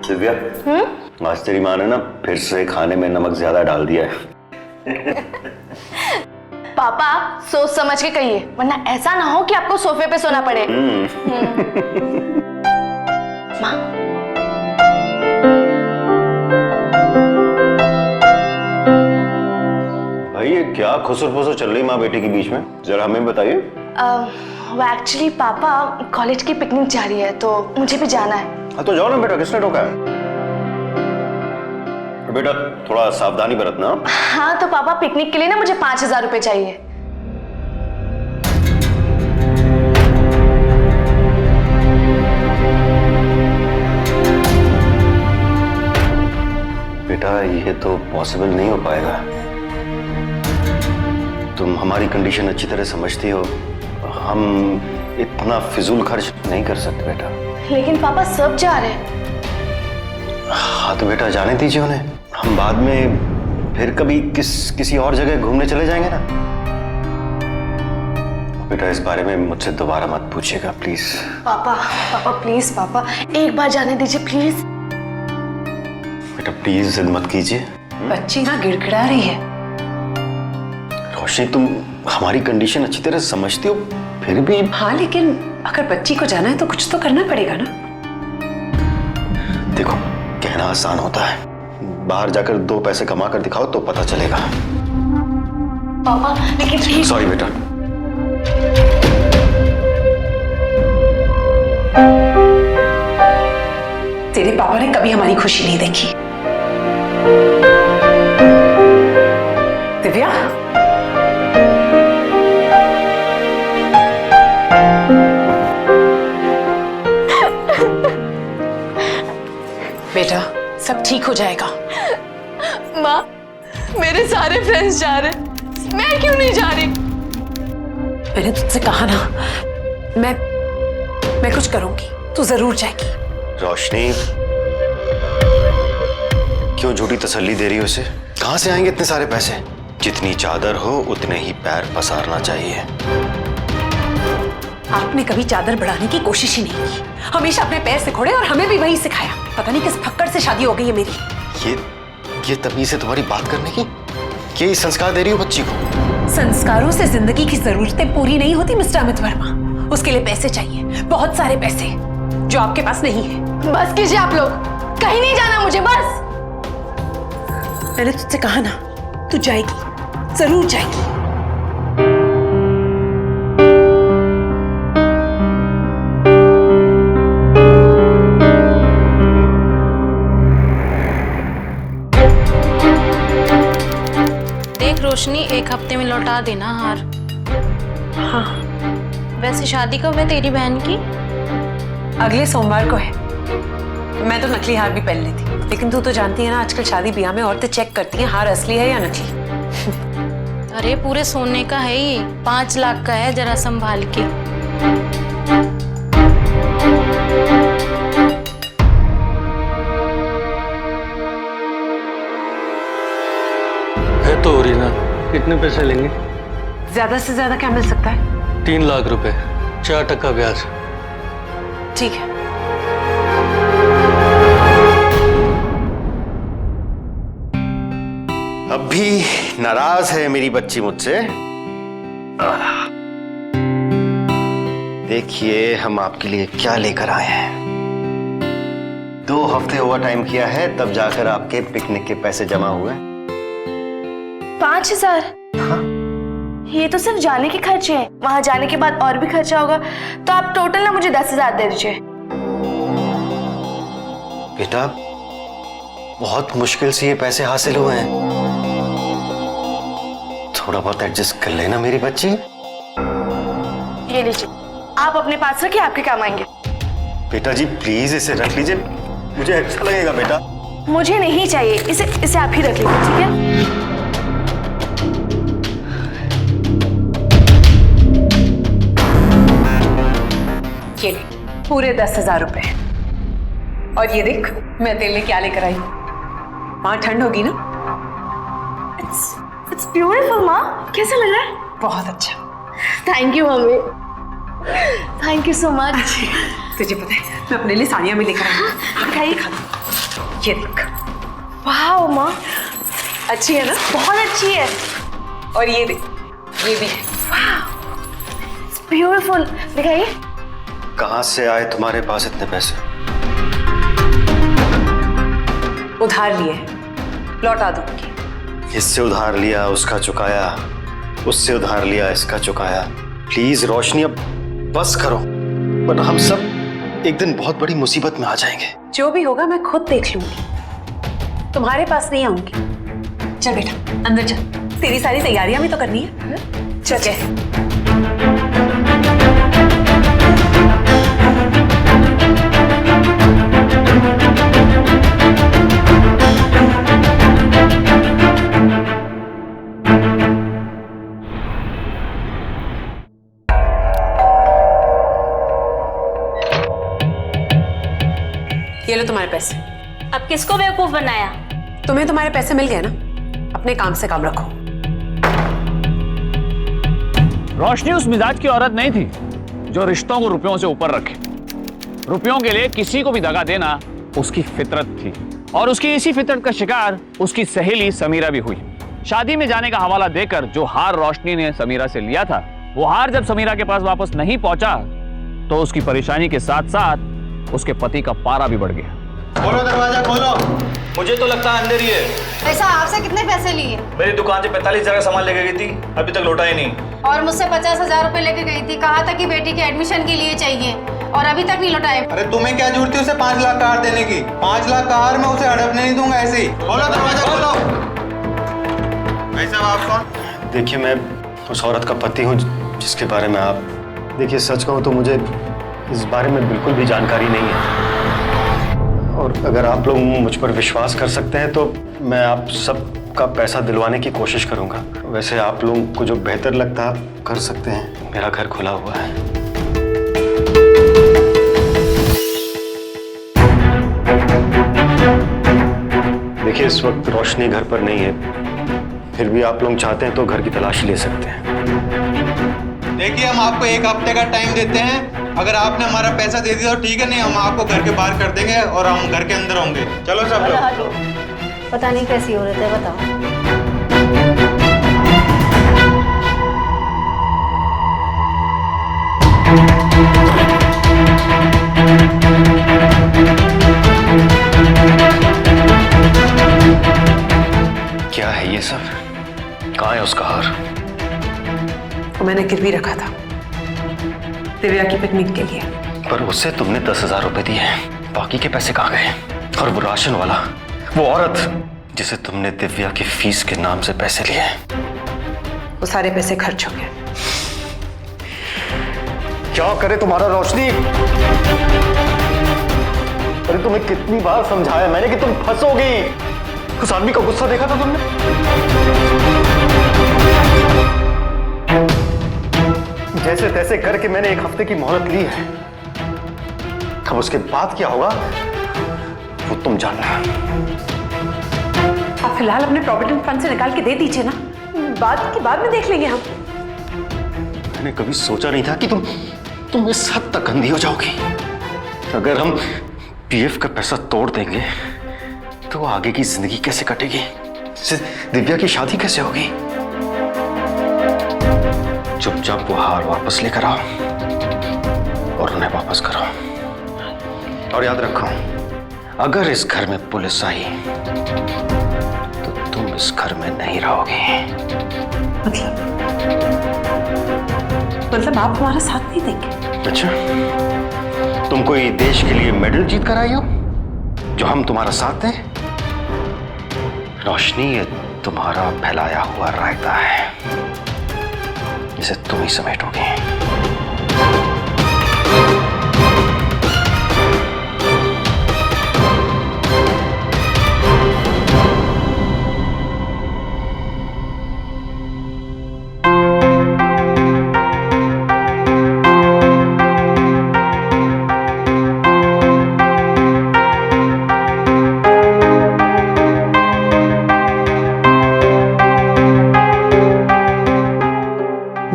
दिव्या, आज तेरी माँ ने ना फिर से खाने में नमक ज्यादा डाल दिया है। पापा सोच समझ के कहिए, वरना ऐसा ना हो कि आपको सोफे पे सोना पड़े। माँ, भाई ये क्या खुसर फुसर चल रही माँ बेटे के बीच में, जरा हमें बताइए। वो एक्चुअली पापा कॉलेज की पिकनिक जा रही है तो मुझे भी जाना है। हाँ तो जाओ ना बेटा, किसने रोका है? बेटा थोड़ा सावधानी बरतना। हाँ तो पापा पिकनिक के लिए ना मुझे 5,000 रुपए चाहिए। बेटा ये तो पॉसिबल नहीं हो पाएगा। तुम हमारी कंडीशन अच्छी तरह समझती हो, हम इतना फिजूल खर्च नहीं कर सकते बेटा। लेकिन पापा सब जा रहे हैं। हाँ तो बेटा जाने दीजिए उन्हें, हम बाद में फिर कभी किसी और जगह घूमने चले जाएंगे ना। बेटा इस बारे में मुझसे दोबारा मत पूछिएगा प्लीज। पापा पापा प्लीज, पापा एक बार जाने दीजिए प्लीज। बेटा प्लीज जिद मत कीजिए। बच्ची ना गिड़गिड़ा रही है। रोशनी तुम हमारी कंडीशन अच्छी तरह समझती हो फिर भी। हाँ लेकिन अगर बच्ची को जाना है तो कुछ तो करना पड़ेगा ना। देखो कहना आसान होता है, बाहर जाकर 2 पैसे कमा कर दिखाओ तो पता चलेगा। पापा लेकिन प्लीज। सॉरी बेटा। तेरे पापा ने कभी हमारी खुशी नहीं देखी। दिव्या, बेटा सब ठीक हो जाएगा। माँ मेरे सारे फ्रेंड्स जा रहे हैं, मैं क्यों नहीं जा रही? मैंने तुझसे कहा ना, मैं कुछ करूंगी, तू जरूर जाएगी। रोशनी क्यों झूठी तसल्ली दे रही हो उसे? कहां से आएंगे इतने सारे पैसे? जितनी चादर हो उतने ही पैर पसारना चाहिए। आपने कभी चादर बढ़ाने की कोशिश ही नहीं की, हमेशा अपने पैर सिकोड़े और हमें भी वही सिखाया। पता नहीं किस फक्कड़ से शादी हो गई है मेरी। ये तमीज है तुम्हारी बात करने की? ये संस्कार दे रही हो बच्ची को? संस्कारों से जिंदगी की जरूरतें पूरी नहीं होती मिस्टर अमित वर्मा। उसके लिए पैसे चाहिए, बहुत सारे पैसे, जो आपके पास नहीं है। बस कीजिए आप लोग, कहीं नहीं जाना मुझे, बस। मैंने तुझसे कहा ना, तू जाएगी, जरूर जाएगी। देख रोशनी, 1 हफ्ते में लौटा देना हार। हाँ वैसे शादी कब है तेरी बहन की? अगले सोमवार को है। मैं तो नकली हार भी पहन लेती, लेकिन तू तो जानती है ना आजकल शादी ब्याह में औरतें चेक करती हैं हार असली है या नकली। अरे पूरे सोने का है ये, 5 लाख का है, जरा संभाल के। है तो ओरिजिनल। कितने पैसे लेंगे? ज्यादा से ज्यादा क्या मिल सकता है? 3 लाख रुपए, 4% ब्याज। ठीक है। अब भी नाराज है मेरी बच्ची मुझसे। देखिए हम आपके लिए क्या लेकर आए हैं। 2 हफ्ते ओवर टाइम किया है तब जाकर आपके पिकनिक के पैसे जमा हुए। 5,000? हाँ? ये तो सिर्फ जाने के खर्चे हैं, वहां जाने के बाद और भी खर्चा होगा, तो आप टोटल ना मुझे 10,000 दे दीजिए। बेटा बहुत मुश्किल से ये पैसे हासिल हुए हैं, थोड़ा बहुत एडजस्ट कर लेना मेरी बच्ची। ये लीजिए, आप अपने पास रखिए, आपके काम आएंगे। बेटा जी प्लीज इसे रख लीजिए, मुझे अच्छा लगेगा बेटा। मुझे नहीं चाहिए, इसे आप ही रख लीजिए, ठीक है? ये ले, पूरे 10,000 रुपए। और ये देख मैं तेरे लिए क्या लेकर आई। वहां ठंड होगी ना? इट्स ब्यूटीफुल माँ, कैसा लग रहा है? बहुत अच्छा। Thank you mummy, thank you so much. तुझे पता है मैं अपने लिए साड़ियां भी लेकर आई हूँ। दिखाइए। ये देख, वाह माँ, अच्छी है ना? बहुत अच्छी है। और ये देख, ये भी है। ब्यूटीफुल, दिखाइए। कहाँ से आए तुम्हारे पास इतने पैसे? उधार लिए, लौटा दूंगी। इससे उधार लिया, उसका चुकाया, उससे उधार लिया, इसका चुकाया। प्लीज रोशनी, अब बस करो, वरना हम सब एक दिन बहुत बड़ी मुसीबत में आ जाएंगे। जो भी होगा मैं खुद देख लूंगी, तुम्हारे पास नहीं आऊंगी। चल बेटा अंदर चल, तेरी सारी तैयारियां भी तो करनी है। चल चल। ये लो तुम्हारे पैसे। अब किसको बेवकूफ बनाया? तुम्हें तुम्हारे पैसे मिल गए ना, अपने काम से काम रखो। रोशनी उस मिजाज की औरत नहीं थी जो रिश्तों को रुपयों से ऊपर रखे। रुपयों के लिए किसी को भी दगा देना उसकी फितरत थी, और उसकी इसी फितरत का शिकार उसकी सहेली समीरा भी हुई। शादी में जाने का हवाला देकर जो हार रोशनी ने समीरा से लिया था, वो हार जब समीरा के पास वापस नहीं पहुंचा तो उसकी परेशानी के साथ साथ उसके पति का पारा भी बढ़ गया। खोलो दरवाजा खोलो। मुझे तो लगता है अंदर ही है। ऐसा आपसे कितने पैसे लिए? मेरी दुकान से 45,000 का सामान लेके गई थी, अभी तक लौटा ही नहीं। और मुझसे 50,000 रुपए लेके गई थी, कहा था कि बेटी के एडमिशन के लिए चाहिए, और अभी तक नहीं लौटाए। अरे तुम्हें क्या जरूरत थी उसे 5 लाख का हार देने की? 5 लाख का हार मैं उसे हड़पने नहीं दूंगा ऐसे ही। खोलो दरवाजा खोलो। भाई साहब आप कौन? देखिए, मैं उस औरत का पति हूँ जिसके बारे में आप, देखिए सच कहूँ तो मुझे इस बारे में बिल्कुल भी जानकारी नहीं है, और अगर आप लोग मुझ पर विश्वास कर सकते हैं तो मैं आप सबका पैसा दिलवाने की कोशिश करूंगा। वैसे आप लोगों को जो बेहतर लगता है आप कर सकते हैं, मेरा घर खुला हुआ है। देखिए, इस वक्त रोशनी घर पर नहीं है, फिर भी आप लोग चाहते हैं तो घर की तलाशी ले सकते हैं। देखिए हम आपको 1 हफ्ते का टाइम देते हैं, अगर आपने हमारा पैसा दे दिया तो ठीक है, नहीं हम आपको घर के बाहर कर देंगे और हम घर के अंदर होंगे। चलो सब लोग। पता नहीं कैसी औरत है, बताओ। क्या है ये सब? कहाँ है उसका हार? वो मैंने गिरवी रखा था दिव्या की पिकनिक के लिए। पर उससे तुमने 10,000 रुपए दिए, बाकी के पैसे कहाँ गए? और वो राशन वाला, वो औरत जिसे तुमने दिव्या की फीस के नाम से पैसे लिए, वो सारे पैसे खर्च हो गए। क्या करे तुम्हारा रोशनी? अरे तुम्हें कितनी बार समझाया मैंने कि तुम फंसोगी। उस आदमी का गुस्सा देखा था तुमने? जैसे तैसे करके मैंने 1 हफ्ते की मोहलत ली है, अब उसके बाद क्या होगा वो तुम जानना। आप फिलहाल अपने प्रॉविडेंट फंड से निकाल के दे दीजिए ना, बाद में देख लेंगे हम। मैंने कभी सोचा नहीं था कि तुम इस हद तक अंधी हो जाओगी। अगर हम पीएफ का पैसा तोड़ देंगे तो आगे की जिंदगी कैसे कटेगी? दिव्या की शादी कैसे होगी? चुपचाप वो हार वापस लेकर आओ और उन्हें वापस कराओ। और याद रखो, अगर इस घर में पुलिस आई तो तुम इस घर में नहीं रहोगे। मतलब आप हमारा साथ नहीं देंगे? अच्छा, तुम कोई देश के लिए मेडल जीत कर आई हो जो हम तुम्हारा साथ दें? रोशनी, ये तुम्हारा फैलाया हुआ रायता है, इसे तुम ही समेटोगे।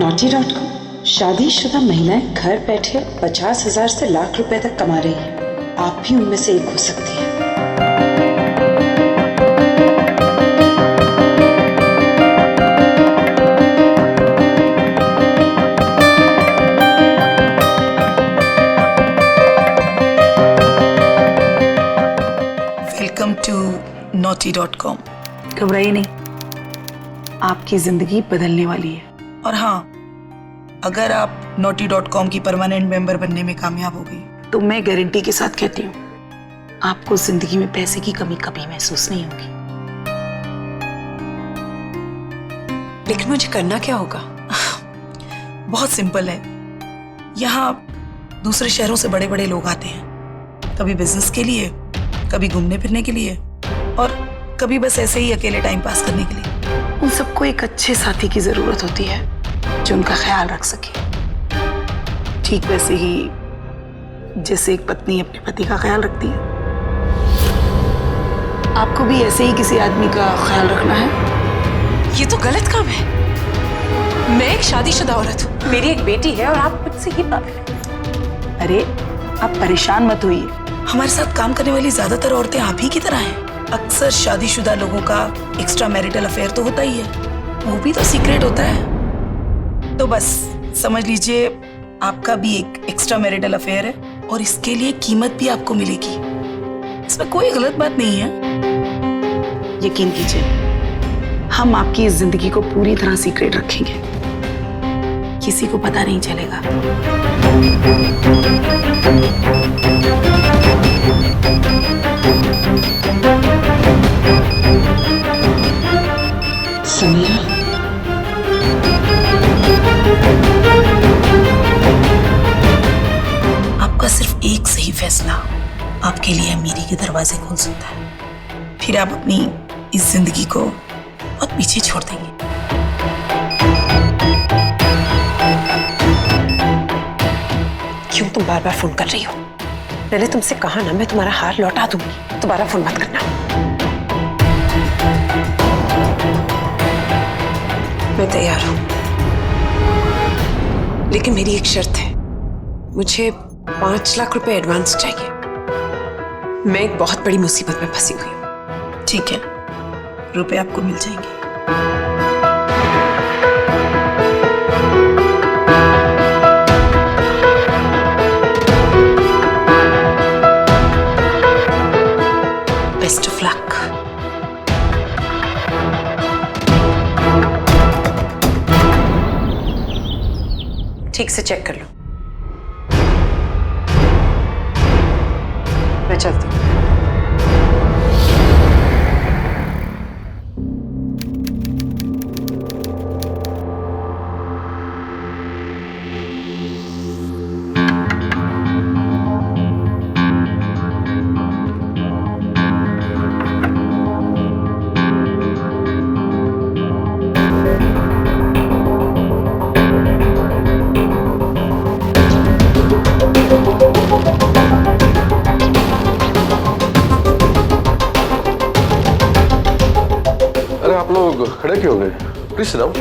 naughty.com शादीशुदा महिलाएं घर बैठे 50,000 से लाख रुपए तक कमा रही हैं। आप भी उनमें से एक हो सकती हैं। naughty.com। घबराइए नहीं, आपकी जिंदगी बदलने वाली है। और हाँ, अगर आप naughty.com की परमानेंट मेंबर बनने में कामयाब हो गई तो मैं गारंटी के साथ कहती हूँ आपको जिंदगी में पैसे की कमी कभी महसूस नहीं होगी। लेकिन मुझे करना क्या होगा? बहुत सिंपल है। यहाँ दूसरे शहरों से बड़े बड़े लोग आते हैं, कभी बिजनेस के लिए, कभी घूमने फिरने के लिए, और कभी बस ऐसे ही अकेले टाइम पास करने के लिए। उन सबको एक अच्छे साथी की जरूरत होती है जो उनका ख्याल रख सके, ठीक वैसे ही जैसे एक पत्नी अपने पति का ख्याल रखती है। आपको भी ऐसे ही किसी आदमी का ख्याल रखना है। ये तो गलत काम है। मैं एक शादीशुदा औरत हूँ, मेरी एक बेटी है, और आप मुझसे ही बात करें। अरे आप परेशान मत होइए, हमारे साथ काम करने वाली ज्यादातर औरतें आप ही की तरह हैं। अक्सर शादीशुदा लोगों का एक्स्ट्रा मैरिटल अफेयर तो होता ही है, वो भी तो सीक्रेट होता है। तो बस समझ लीजिए आपका भी एक एक्स्ट्रा मैरिटल अफेयर है, और इसके लिए कीमत भी आपको मिलेगी। इसमें कोई गलत बात नहीं है। यकीन कीजिए, हम आपकी इस जिंदगी को पूरी तरह सीक्रेट रखेंगे, किसी को पता नहीं चलेगा। समीरा, आपका सिर्फ एक सही फैसला आपके लिए अमीरी के दरवाजे खोल सकता है, फिर आप अपनी इस जिंदगी को बहुत पीछे छोड़ देंगे। क्यों तुम बार बार फोन कर रही हो? मैंने तुमसे कहा ना, मैं तुम्हारा हार लौटा दूंगी, दोबारा फोन मत करना। मैं तैयार हूं, लेकिन मेरी एक शर्त है। मुझे 5 लाख रुपए एडवांस चाहिए। मैं एक बहुत बड़ी मुसीबत में फंसी हुई हूँ। ठीक है, रुपए आपको मिल जाएंगे। Best of luck. ठीक से चेक कर लो। मैं चलती हूँ। आप लोग खड़े क्यों हो गए? Please sit down.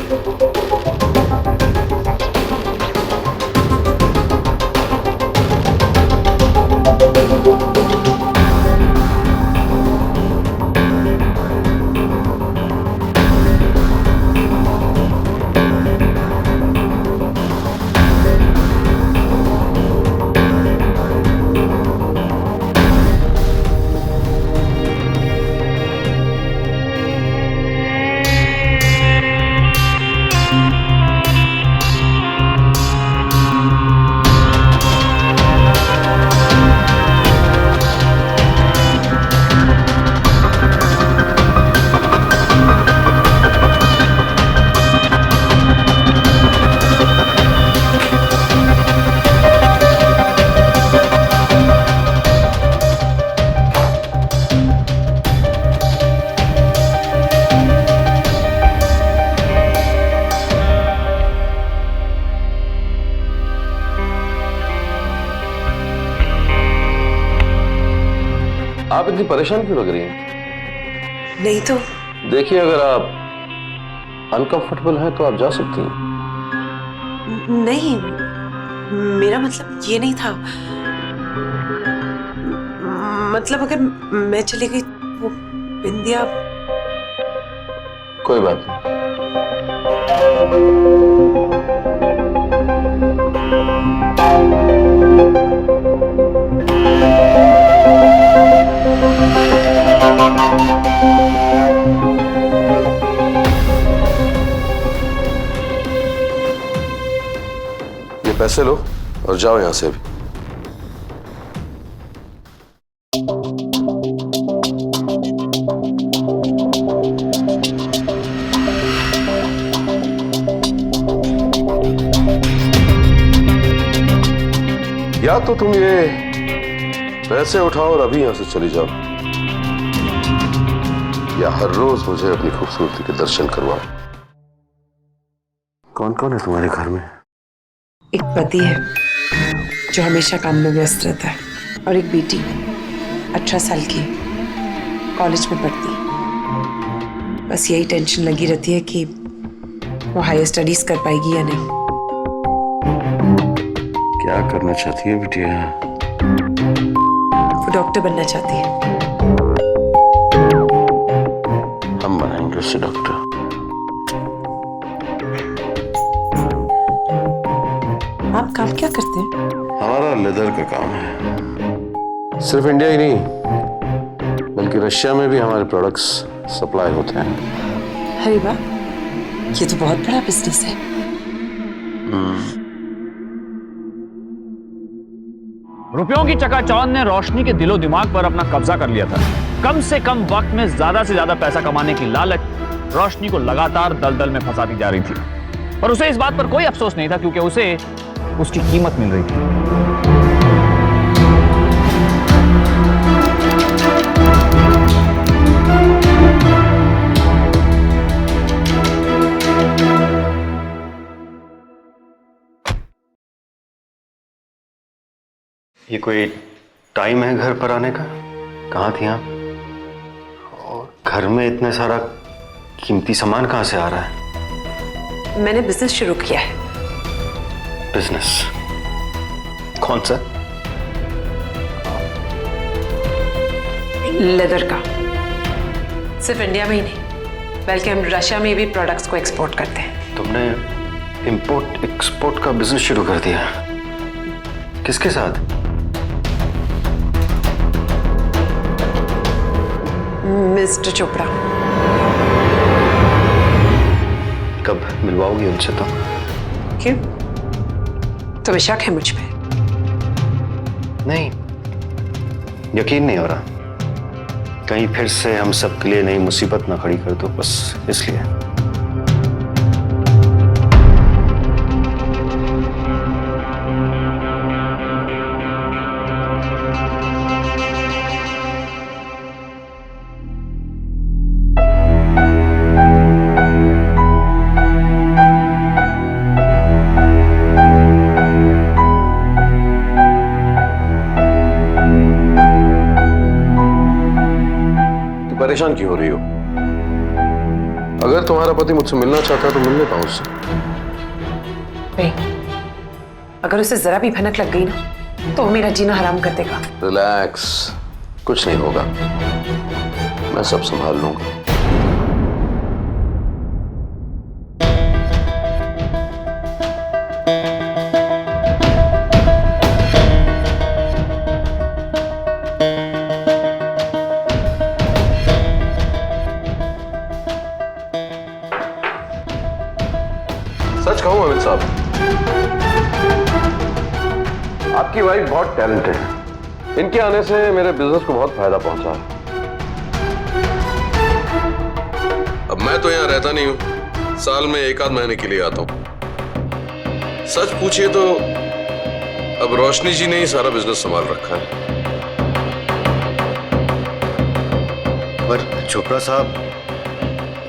आप इतनी परेशान क्यों लग रही हैं? नहीं तो देखिए, अगर आप अनकंफर्टेबल हैं तो आप जा सकती हैं। नहीं, मेरा मतलब ये नहीं था। मतलब अगर मैं चली गई वो बिंदिया। कोई बात नहीं। पैसे लो और जाओ यहां से अभी। या तो तुम ये पैसे उठाओ और अभी यहां से चली जाओ, या हर रोज मुझे अपनी खूबसूरती के दर्शन करवाओ। कौन कौन है तुम्हारे घर में? एक पति है जो हमेशा काम में व्यस्त रहता है, और एक बेटी 18 साल की, कॉलेज में पढ़ती। बस यही टेंशन लगी रहती है कि वो हायर स्टडीज कर पाएगी या नहीं। क्या करना चाहती है बिटिया? वो डॉक्टर बनना चाहती है। हम बनाएंगे उससे डॉक्टर। आप काम क्या करते हैं? हमारा लेदर का काम है। सिर्फ इंडिया ही नहीं बल्कि रशिया में भी हमारे प्रोडक्ट्स सप्लाई होते हैं। अरे वाह, ये तो बहुत बड़ा बिजनेस है। रुपयों की चकाचौंध ने रोशनी के दिलो दिमाग पर अपना कब्जा कर लिया था। कम से कम वक्त में ज्यादा से ज्यादा पैसा कमाने की लालच रोशनी को लगातार दलदल में फंसाती जा रही थी, पर उसे इस बात पर कोई अफसोस नहीं था क्योंकि उसे उसकी कीमत मिल रही थी। ये कोई टाइम है घर पर आने का? कहाँ थी आप? और घर में इतने सारा कीमती सामान कहाँ से आ रहा है? मैंने बिजनेस शुरू किया है। बिजनेस? कौन सा? लेदर का। सिर्फ इंडिया में ही नहीं बल्कि हम रशिया में भी प्रोडक्ट्स को एक्सपोर्ट करते हैं। तुमने इंपोर्ट एक्सपोर्ट का बिजनेस शुरू कर दिया? किसके साथ? मिस्टर चोपड़ा। कब मिलवाओगी उनसे? तो क्यों, तुम्हें शक है मुझ पे? नहीं, यकीन नहीं हो रहा कहीं फिर से हम सब के लिए नई मुसीबत ना खड़ी कर दो, बस इसलिए। परेशान क्यों हो रही हो? अगर तुम्हारा पति मुझसे मिलना चाहता है तो मिल लेता हूं उससे। नहीं, अगर उसे जरा भी भनक लग गई ना तो वो मेरा जीना हराम कर देगा। रिलैक्स, कुछ नहीं होगा, मैं सब संभाल लूंगा। सच कहूं अमित साहब, आपकी वाइफ बहुत टैलेंटेड है। इनके आने से मेरे बिजनेस को बहुत फायदा पहुंचा है। अब मैं तो यहां रहता नहीं हूं, साल में 1 आध महीने के लिए आता हूं। सच पूछिए तो अब रोशनी जी ने ही सारा बिजनेस संभाल रखा है। पर चोपड़ा साहब,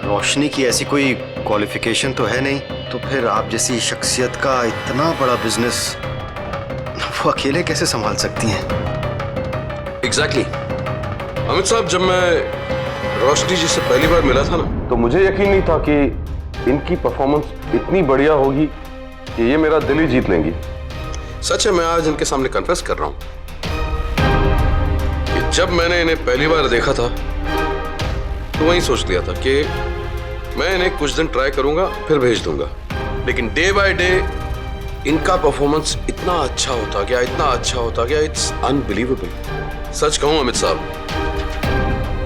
रोशनी की ऐसी कोई क्वालिफिकेशन तो है नहीं, तो फिर आप जैसी शख्सियत का इतना बड़ा बिजनेस वो अकेले कैसे संभाल सकती हैं? एग्जैक्टली। अमित साहब, जब मैं रोशनी जी से पहली बार मिला था ना, तो मुझे यकीन नहीं था कि इनकी परफॉर्मेंस इतनी बढ़िया होगी कि ये मेरा दिल ही जीत लेंगी। सच है, मैं आज इनके सामने कन्फेस कर रहा हूं कि जब मैंने इन्हें पहली बार देखा था तो वही सोच लिया था कि मैं इन्हें कुछ दिन ट्राई करूंगा फिर भेज दूंगा। लेकिन डे बाय डे इनका परफॉर्मेंस इतना अच्छा होता गया, इतना अच्छा होता गया, इट्स अनबिलीवेबल। सच कहूं अमित साहब,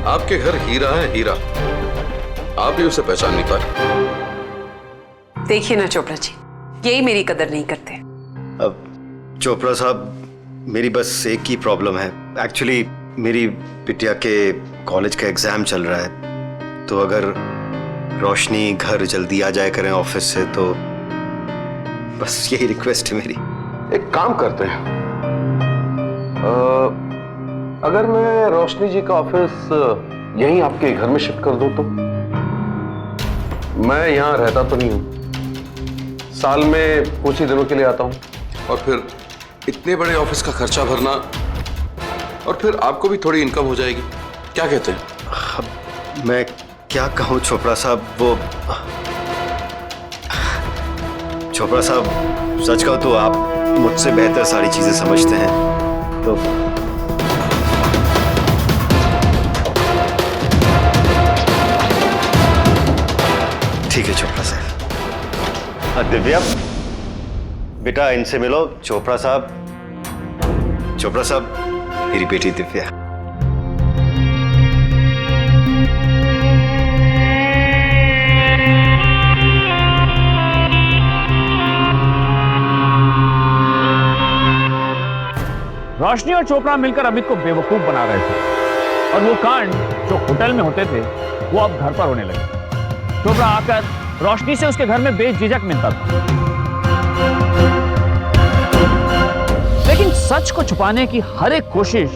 आपके घर हीरा है, हीरा। आप ही उसे पहचान नहीं पाए। देखिए ना चोपड़ा जी, यही मेरी कदर नहीं करते। अब चोपड़ा साहब, मेरी बस एक ही प्रॉब्लम है। एक्चुअली मेरी बिटिया के कॉलेज का एग्जाम चल रहा है, तो अगर रोशनी घर जल्दी आ जाए करें ऑफिस से, तो बस यही रिक्वेस्ट है मेरी। एक काम करते हैं, अगर मैं रोशनी जी का ऑफिस यहीं आपके घर में शिफ्ट कर दूं तो? मैं यहाँ रहता तो नहीं हूँ, साल में कुछ ही दिनों के लिए आता हूँ, और फिर इतने बड़े ऑफिस का खर्चा भरना, और फिर आपको भी थोड़ी इनकम हो जाएगी। क्या कहते हैं? मैं क्या कहूँ चोपड़ा साहब, वो चोपड़ा साहब सच कहूँ तो आप मुझसे बेहतर सारी चीजें समझते हैं, तो ठीक है चोपड़ा साहब। दिव्या बेटा, इनसे मिलो। चोपड़ा साहब, चोपड़ा साहब, मेरी बेटी दिव्या। रोशनी और चोपड़ा मिलकर अमित को बेवकूफ बना रहे थे, और वो कांड जो होटल में होते थे वो अब घर पर होने लगे। चोपड़ा आकर रोशनी से उसके घर में बेझिझक मिलता था, लेकिन सच को छुपाने की हर एक कोशिश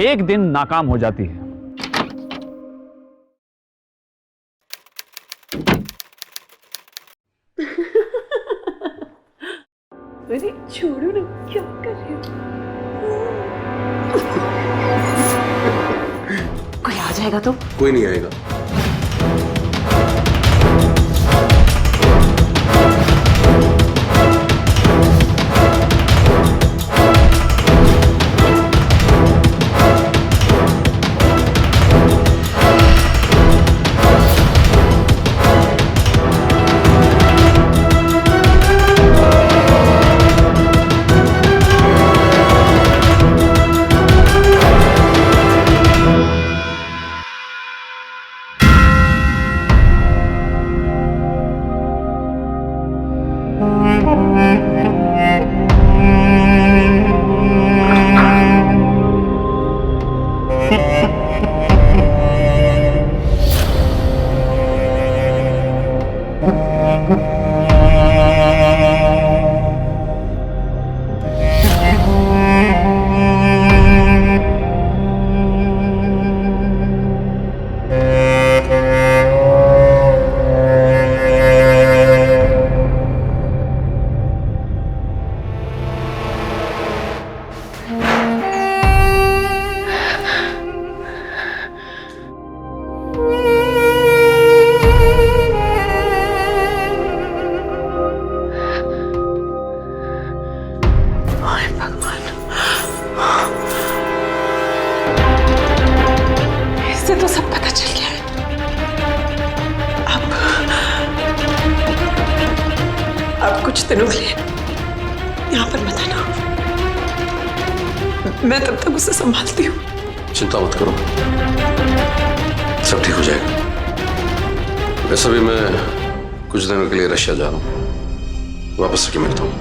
एक दिन नाकाम हो जाती है। अरे छोड़ो ना, क्या कर रहे हो? कोई आ जाएगा तो? कोई नहीं आएगा। कुछ दिनों के लिए यहाँ पर मत आना, मैं तब तक उसे संभालती हूँ। चिंता मत करो, सब ठीक हो जाएगा। वैसे भी मैं कुछ दिनों के लिए रशिया जा रहा हूँ, वापस आके मिलता हूँ।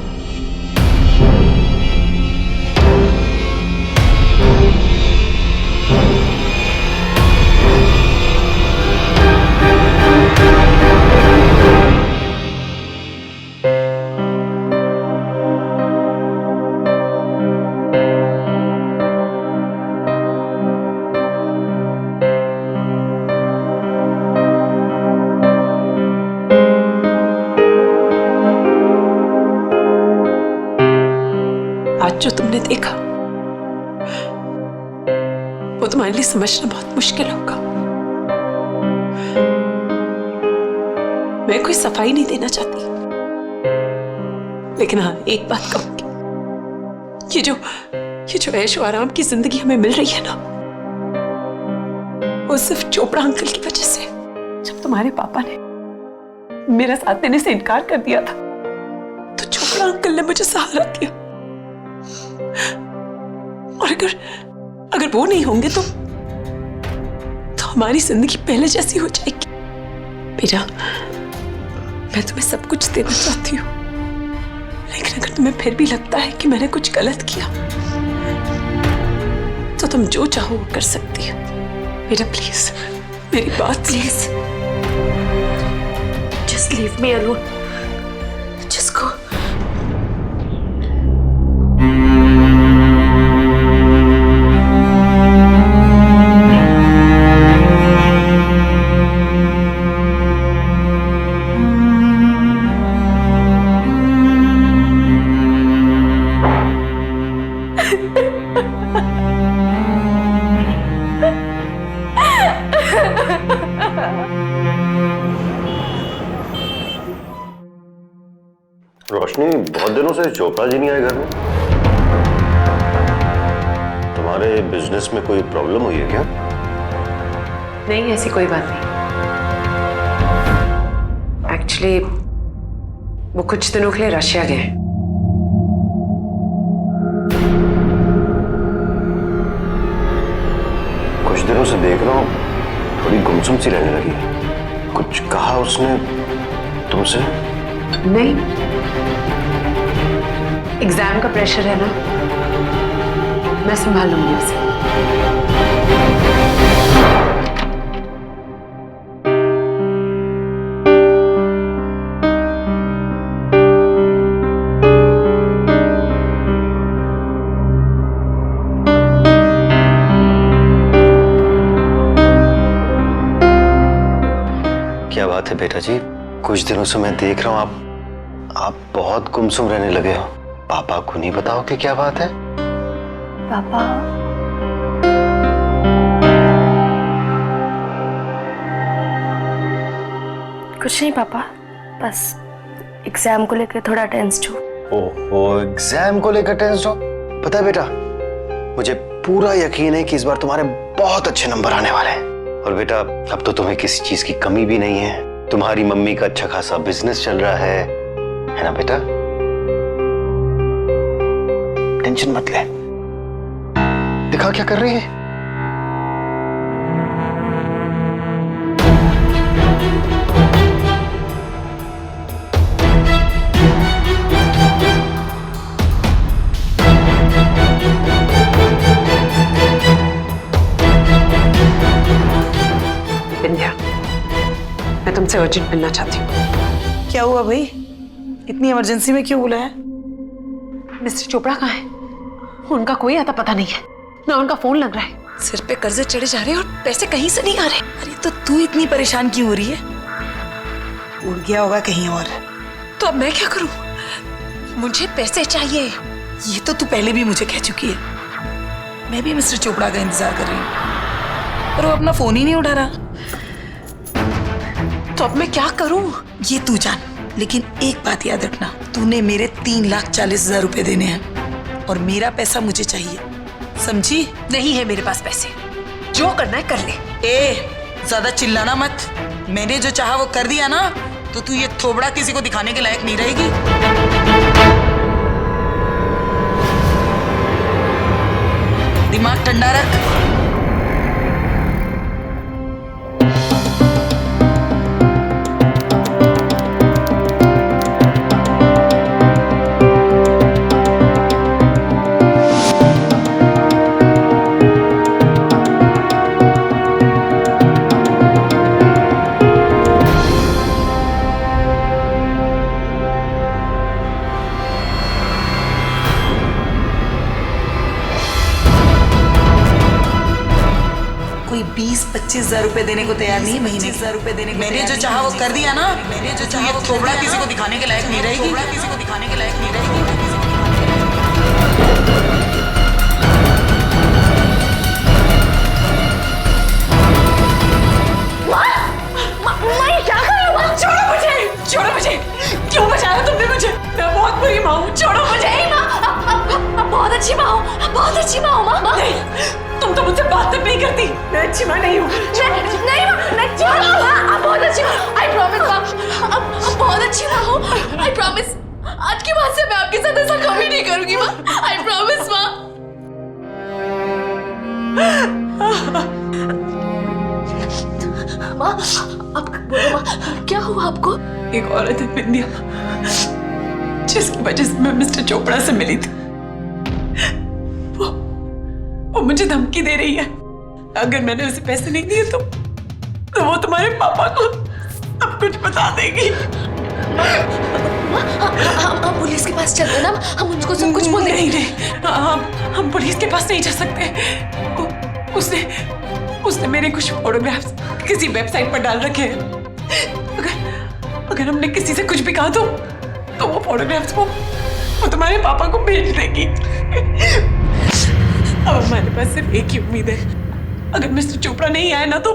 आज जो तुमने देखा वो तुम्हारे लिए समझना बहुत मुश्किल होगा। मैं कोई सफाई नहीं देना चाहती, लेकिन हाँ एक बात कहूंगी, ये जो ऐशो आराम की जिंदगी हमें मिल रही है ना, वो सिर्फ चोपड़ा अंकल की वजह से। जब तुम्हारे पापा ने मेरा साथ देने से इनकार कर दिया था, तो चोपड़ा अंकल ने मुझे सहारा दिया। और अगर वो नहीं होंगे तो हमारी जिंदगी पहले जैसी हो जाएगी। बेटा, मैं तुम्हें सब कुछ देना चाहती हूँ, लेकिन अगर तुम्हें फिर भी लगता है कि मैंने कुछ गलत किया तो तुम जो चाहो वो कर सकती हो। बेटा प्लीज मेरी बात please just leave me alone. Just go. Roshni, बहुत दिनों से चोपड़ा जी नहीं आए घर में। तुम्हारे बिजनेस में कोई प्रॉब्लम हुई है क्या? नहीं, ऐसी कोई बात नहीं। एक्चुअली वो कुछ दिनों के लिए रशिया गए। कुछ दिनों से देख रहा हूँ थोड़ी गुमसुम सी रहने लगी। कुछ कहा उसने तुमसे? नहीं, एग्जाम का प्रेशर है ना, मैं संभाल लूंगी उसे। क्या बात है बेटा जी, कुछ दिनों से मैं देख रहा हूँ आप बहुत गुमसुम रहने लगे हो। पापा को नहीं बताओ कि क्या बात है? पापा कुछ नहीं पापा, बस एग्जाम को लेकर थोड़ा टेंस्ड हूँ। ओहो, एग्जाम को लेकर टेंस्ड हो? पता है बेटा, मुझे पूरा यकीन है कि इस बार तुम्हारे बहुत अच्छे नंबर आने वाले हैं। और बेटा, अब तो तुम्हें किसी चीज की कमी भी नहीं है। तुम्हारी मम्मी का अच्छा खासा बिजनेस चल रहा है ना बेटा? टेंशन मत ले। दिखा क्या कर रही है? विंध्या, मैं तुमसे अर्जेंट मिलना चाहती हूँ। क्या हुआ भाई, इतनी इमरजेंसी में क्यों बुलाया? मिस्टर चोपड़ा कहाँ है? उनका कोई आता पता नहीं है, ना उनका फोन लग रहा है। सिर पे कर्जे चढ़े जा रहे हैं और पैसे कहीं से नहीं आ रहे। अरे तो तू इतनी परेशान क्यों हो रही है? उड़ गया होगा कहीं और। तो अब मैं क्या करूं? मुझे पैसे चाहिए। ये तो तू पहले भी मुझे कह चुकी है। मैं भी मिस्टर चोपड़ा का इंतजार कर रही हूँ, पर वो अपना फोन ही नहीं उठा रहा। तो अब मैं क्या करूं? ये तू जान, लेकिन एक बात याद रखना, तूने मेरे 3,40,000 रुपए देने हैं और मेरा पैसा मुझे चाहिए, समझी? नहीं है मेरे पास पैसे, जो करना है कर ले। ए, ज्यादा चिल्लाना मत। मैंने जो चाहा वो कर दिया ना, तो तू ये थोबड़ा किसी को दिखाने के लायक नहीं रहेगी। दिमाग ठंडा रख। कोई 20-25,000 रुपए देने को तैयार नहीं है महीने। 20,000 रुपए देने को मैंने जो चाहा वो कर दिया ना। मैंने जो चाहा वो थोबड़ा किसी को दिखाने के लायक नहीं रहेगी। थोबड़ा किसी को दिखाने के लायक नहीं रहेगी। छोड़ो मुझे! क्यों बचाया तुमने मुझे? मैं बहुत बुरी माँ हूँ, छोड़ो मुझे। अब बहुत अच्छी माँ हूँ, बहुत अच्छी माँ हूँ माँ। नहीं, तुम तो मुझसे बात तक नहीं करती। मैं अच्छी माँ नहीं हूँ। नहीं माँ, नहीं छोड़ो माँ, अब बहुत अच्छी माँ। आई प्रॉमिस माँ, अब बहुत अच्छी माँ हूँ। आई प्रॉमिस, आज के बाद से मैं आपके साथ ऐसा कभी नहीं करूँगी माँ। आई प्रॉमिस माँ। माँ, अब बोलो माँ, क्या हुआ आपको? एक औरत है विंध्या, जिसकी वजह से मैं मिस्टर चोपड़ा से मिली थी, वो मुझे धमकी दे रही है। अगर मैंने उसे पैसे नहीं दिए तो वो तुम्हारे पापा को सब कुछ बता देगी। हम पुलिस के पास चलते ना, हम उनको सब कुछ बोल देंगे। नहीं, हम पुलिस के पास नहीं जा सकते। उसने मेरे कुछ फोटोग्राफ्स किसी वेबसाइट पर डाल रखे हैं। अगर हमने किसी से कुछ भी कहा तो वो फोटोग्राफ्स वो तुम्हारे पापा को भेज देगी। अब हमारे पास सिर्फ एक ही उम्मीद है, अगर मिस्टर चोपड़ा नहीं आए ना तो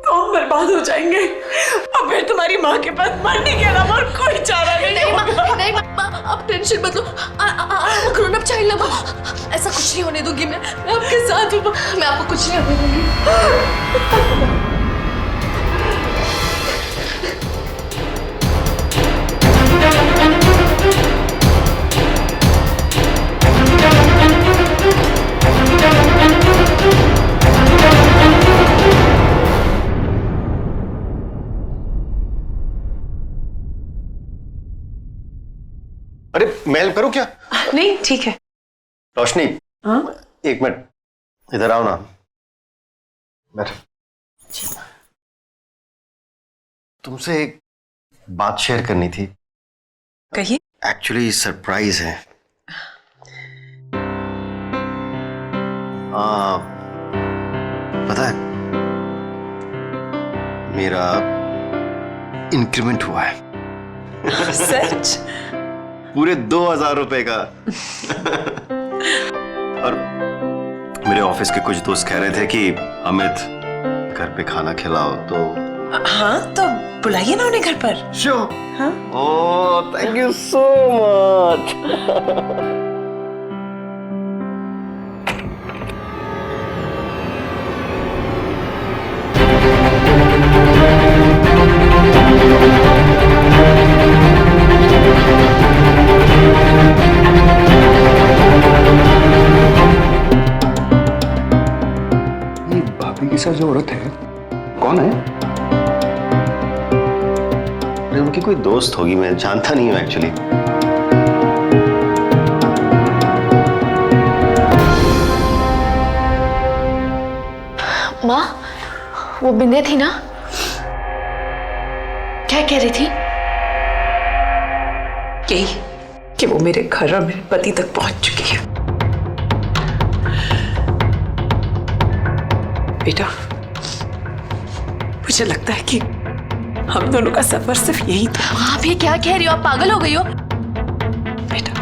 हम बर्बाद हो जाएंगे और फिर तुम्हारी माँ के पास मरने के अलावा और कोई चारा नहीं होगा। नहीं माँ, आप टेंशन मत लो। ग्रोन अप चाइल्ड ना, ऐसा कुछ नहीं होने दूंगी मैं आपके साथ हूँ। मैं आपको कुछ नहीं होने दूंगी। अरे मैं हेल्प करूं क्या? नहीं ठीक है। रोशनी, हाँ? एक मिनट इधर आओ ना। बैठ। तुमसे एक बात शेयर करनी थी। कहिए। एक्चुअली सरप्राइज है। पता है मेरा इंक्रीमेंट हुआ है। सच? पूरे 2000 रुपए का। और मेरे ऑफिस के कुछ दोस्त कह रहे थे कि अमित घर पे खाना खिलाओ, तो हाँ तो बुलाइए ना उन्हें घर पर। श्योर। हाँ? Oh thank you so much. जो औरत है कौन है? उनकी कोई दोस्त होगी, मैं जानता नहीं हूं एक्चुअली। माँ, वो बिंदे थी ना, क्या कह रही थी? यही कि वो मेरे घर और मेरे पति तक पहुंच चुकी है। बेटा, मुझे लगता है कि हम दोनों का सफर सिर्फ यही था। आप ये क्या कह रही हो? आप पागल हो गई हो? बेटा,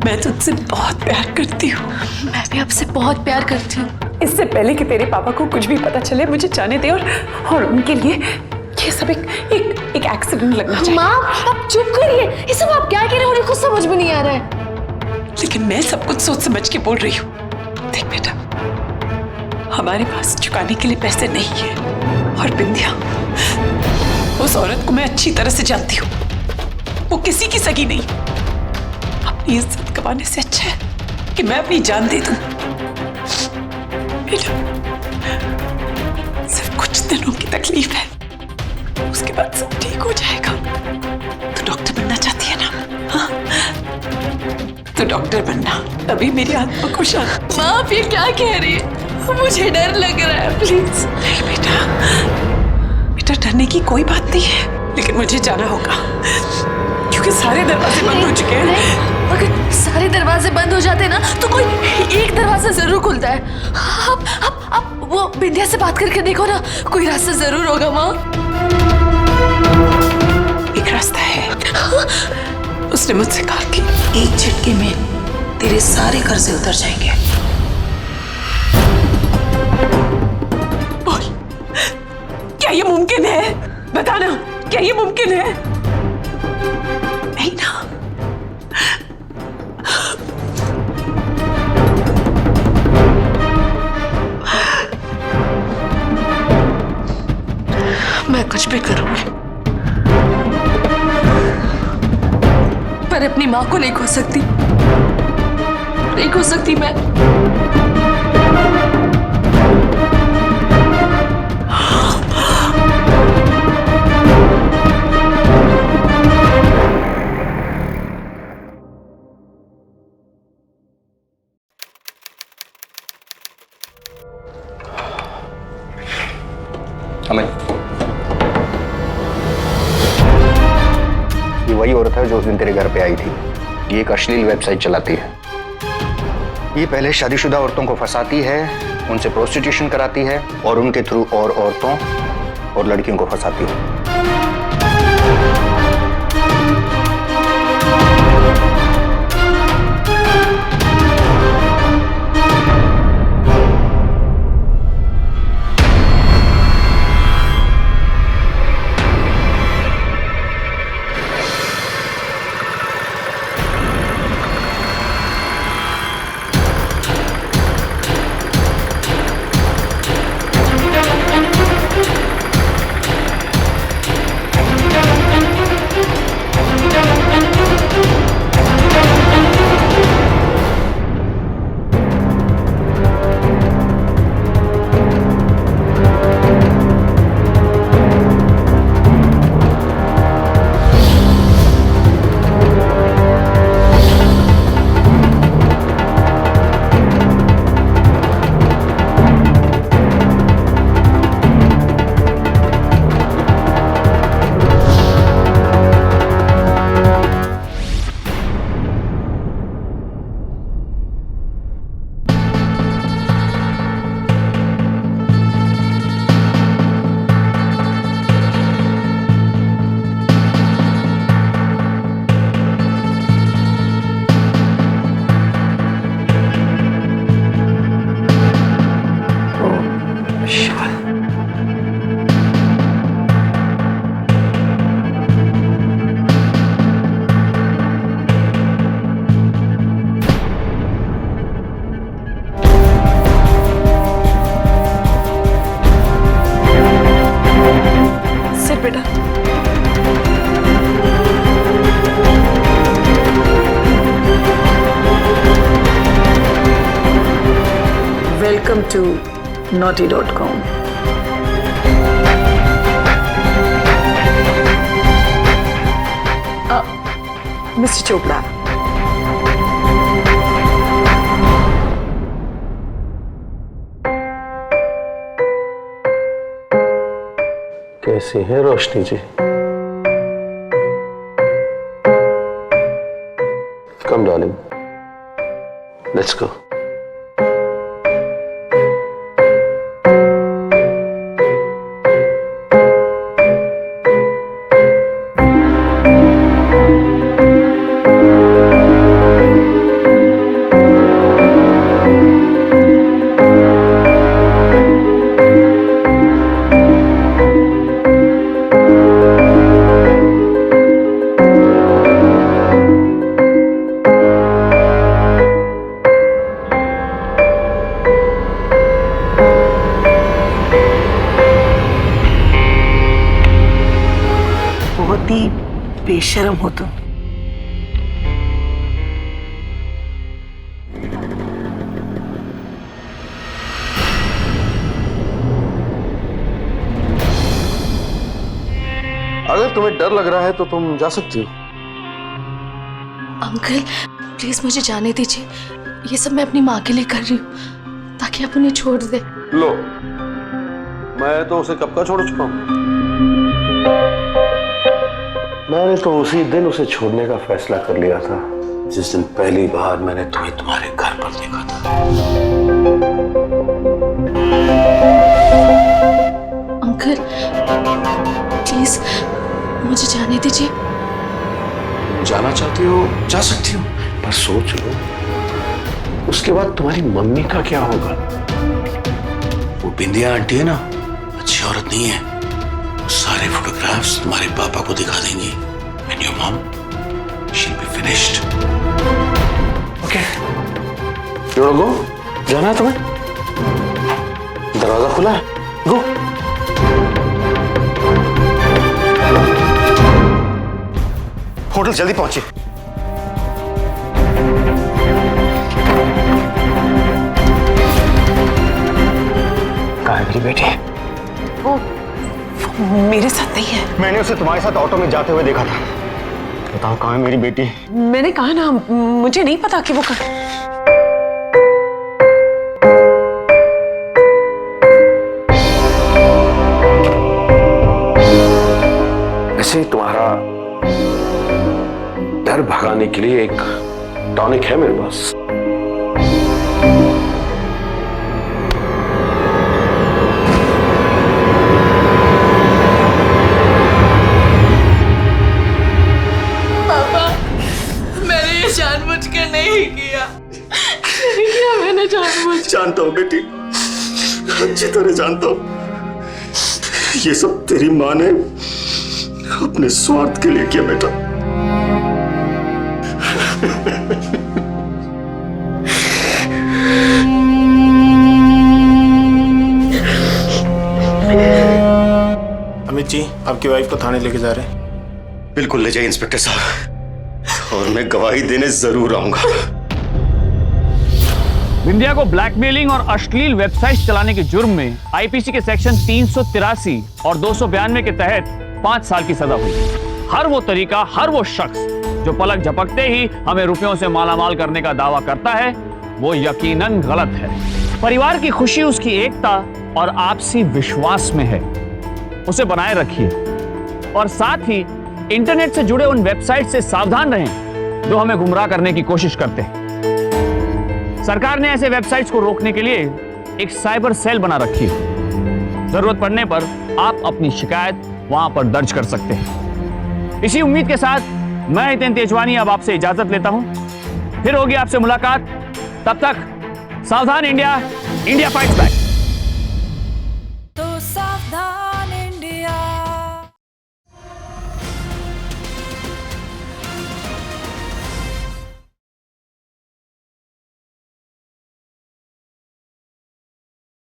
मैं तुझसे बहुत प्यार करती हूँ। मैं भी आपसे बहुत प्यार करती हूँ। इससे पहले कि तेरे पापा को कुछ भी पता चले, मुझे जाने दे और उनके लिए ये सब एक एक्सीडेंट लगना चाहिए। माँ, आप चुप करिए। ये सब आप क्या कह रहे हो? मुझे कुछ समझ में नहीं आ रहा है। लेकिन मैं सब कुछ सोच समझ के बोल रही हूँ। देख बेटा, हमारे पास चुकाने के लिए पैसे नहीं है। और बिंदिया, उस औरत को मैं अच्छी तरह से जानती हूँ। वो किसी की सगी नहीं। अपनी इज्जत गंवाने से अच्छा है कि मैं अपनी जान दे दूं। बेटा, सिर्फ कुछ दिनों की तकलीफ है, उसके बाद सब ठीक हो जाएगा। तू डॉक्टर बनना चाहती है ना? हाँ? तो डॉक्टर बनना, तभी मेरी आत्मा को शांति। माँ, आप ये क्या कह रही है? मुझे डर लग रहा है, प्लीज। नहीं बेटा, डरने की कोई बात नहीं है, लेकिन मुझे जाना होगा क्योंकि सारे दरवाजे बंद हो चुके हैं। अगर सारे दरवाजे बंद हो जाते ना तो कोई एक दरवाजा जरूर खुलता है। आप वो बिंदिया से बात करके देखो ना, कोई रास्ता जरूर होगा। माँ, एक रास्ता है। उसने मुझसे कहा कि एक झटके में तेरे सारे कर्जे उतर जाएंगे। बोल, क्या ये मुमकिन है? बताना, क्या ये मुमकिन है? नहीं ना? मैं कुछ भी करूंगी, पर अपनी माँ को नहीं खो सकती। नहीं खो सकती मैं। हमें ये वही औरत है जो उस दिन तेरे घर पे आई थी। ये एक अश्लील वेबसाइट चलाती है। ये पहले शादीशुदा औरतों को फंसाती है, उनसे प्रोस्टिट्यूशन कराती है और उनके थ्रू और औरतों और लड़कियों को फंसाती है। Welcome to naughty.com. Mr. Chopra. कैसे हैं रोशनी जी? Come darling. Let's go. बहुत ही बेशर्म हो तुम। अगर तुम्हें डर लग रहा है तो तुम जा सकती हो। अंकल प्लीज मुझे जाने दीजिए, ये सब मैं अपनी माँ के लिए कर रही हूँ ताकि आप उन्हें छोड़ दे। लो, मैं तो उसे कब का छोड़ चुका हूँ। मैंने तो उसी दिन उसे छोड़ने का फैसला कर लिया था जिस दिन पहली बार मैंने तुम्हें तुम्हारे घर पर देखा था। अंकल प्लीज मुझे जाने दीजिए। जाना चाहती हो जा सकती हो, पर सोच लो उसके बाद तुम्हारी मम्मी का क्या होगा। वो बिंदिया आंटी है ना, अच्छी औरत नहीं है। वो सारे फोटोग्राफ्स तुम्हारे पापा को दिखा देंगी and your mom she'll be finished. Okay, you wanna go? जाना है तुम्हें? दरवाजा खुला है, go. होटल जल्दी पहुंचिए। कहाँ है मेरी बेटी? वो मेरे साथ नहीं है। मैंने उसे तुम्हारे साथ ऑटो में जाते हुए देखा था। बताओ कहाँ है मेरी बेटी? मैंने कहा ना, मुझे नहीं पता कि वो कहाँ। से तुम्हारा डर भगाने के लिए एक टॉनिक है मेरे पास। पापा, मैंने ये जानबूझ के नहीं किया। नहीं किया मैंने जानबूझ के। जानता हूँ बेटी, अच्छी तरह जानता हूँ। ये सब तेरी माँ ने अपने स्वार्थ के लिए किया बेटा। अमित जी, आपकी वाइफ को थाने लेके जा रहे हैं। बिल्कुल ले जाइए इंस्पेक्टर साहब, और मैं गवाही देने जरूर आऊंगा। विंध्या को ब्लैकमेलिंग और अश्लील वेबसाइट चलाने के जुर्म में आईपीसी के सेक्शन 383 और 292 के तहत 5 साल की सजा हुई। हर वो तरीका, हर वो शख्स जो पलक झपकते ही हमें रुपयों से मालामाल करने का दावा करता है, वो यकीनन गलत है। परिवार की खुशी उसकी एकता और आपसी विश्वास में है, उसे बनाए रखिए। और साथ ही इंटरनेट से जुड़े उन वेबसाइट से सावधान रहें जो हमें गुमराह करने की कोशिश करते हैं। सरकार ने ऐसे वेबसाइट्स को रोकने के लिए एक साइबर सेल बना रखी है। जरूरत पड़ने पर आप अपनी शिकायत वहां पर दर्ज कर सकते हैं। इसी उम्मीद के साथ मैं हितेन तेजवानी अब आपसे इजाजत लेता हूं। फिर होगी आपसे मुलाकात। तब तक सावधान इंडिया, इंडिया फाइट्स बैक।